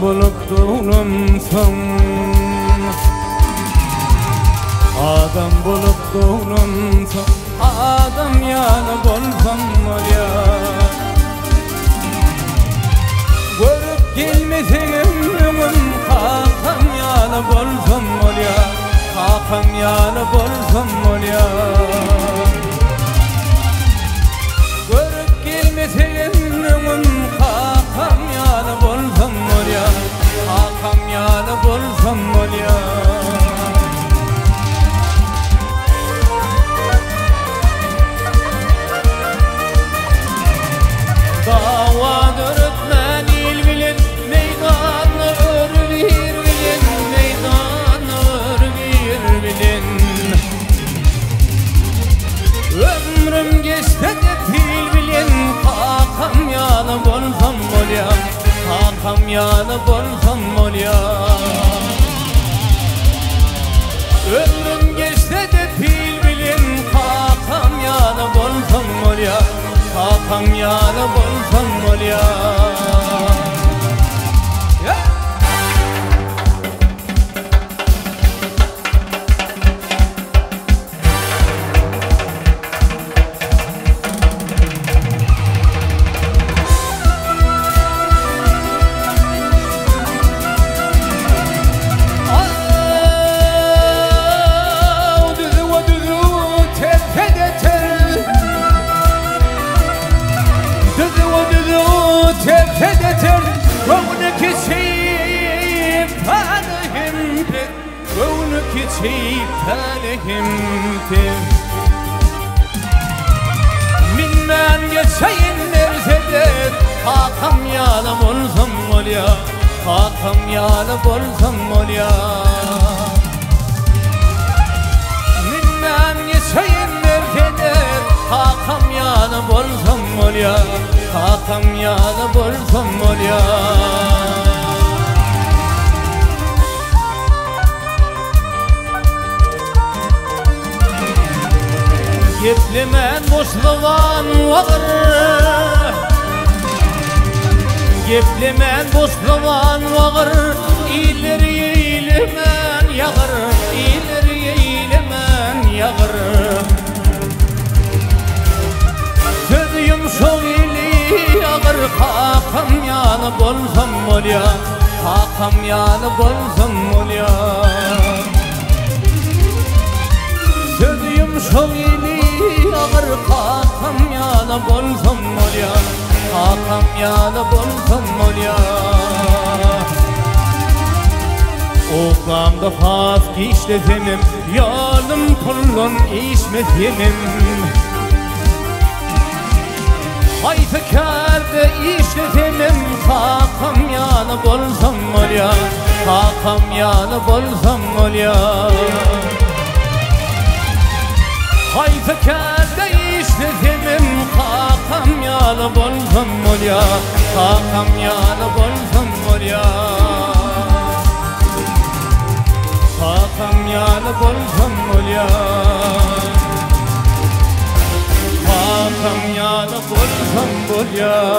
Bulup doğunumsan, adam bulup doğunumsan, adam yanı bolsam var ya. Görüp gelmesenim önüm, kakam yanı bolsam var ya, kakam yanı bolsam var ya. Görüp gelmesenim önüm, kakam yanı bolsam var ya, kakam yanı bolsam var ya. Davadır ötmen il bilin, meydanı örgür bilin, meydanı örgür bilin. Ömrüm geçti de fil bilin, kakam yanı bolsam var ya, kakam yanı bolsam var ya. Ömrüm geçti de fil bilin, kakam yanı bolsam var ya, kakam yanı bolsam var ya. Tepedeter, gönlük içip talihimdir, gönlük içip talihimdir. Minmen geçeyin nerzedir, kakam yanı bolsam var ya, kakam yanı bolsam var ya. Minmen geçeyin nerzedir, kakam yanı bolsam var ya, kakam yanı bolsam var ya. Geplemen boşluğan var, geplemen boşluğan var, ileri eğilmen yağır, ileri eğilmen yağır. Sözüm şol ili yağır, kakam yanı bolsam var ya, kakam yanı bolsam var ya. Sözüm şol ili yağır, kakam yanı bolsam var ya, kakam yanı bolsam var ya. Oğlamda fask işletenim, yanım pullun işmetenim. Hayfekerde işletemem, kakam yanı bolsam var ya, kakam yanı bolsam var ya. Hayfekerde işletemem, kakam yanı bolsam var ya, kakam yanı bolsam var ya. Kakam yanı bolsam var ya, kakam yanı bolsam var ya.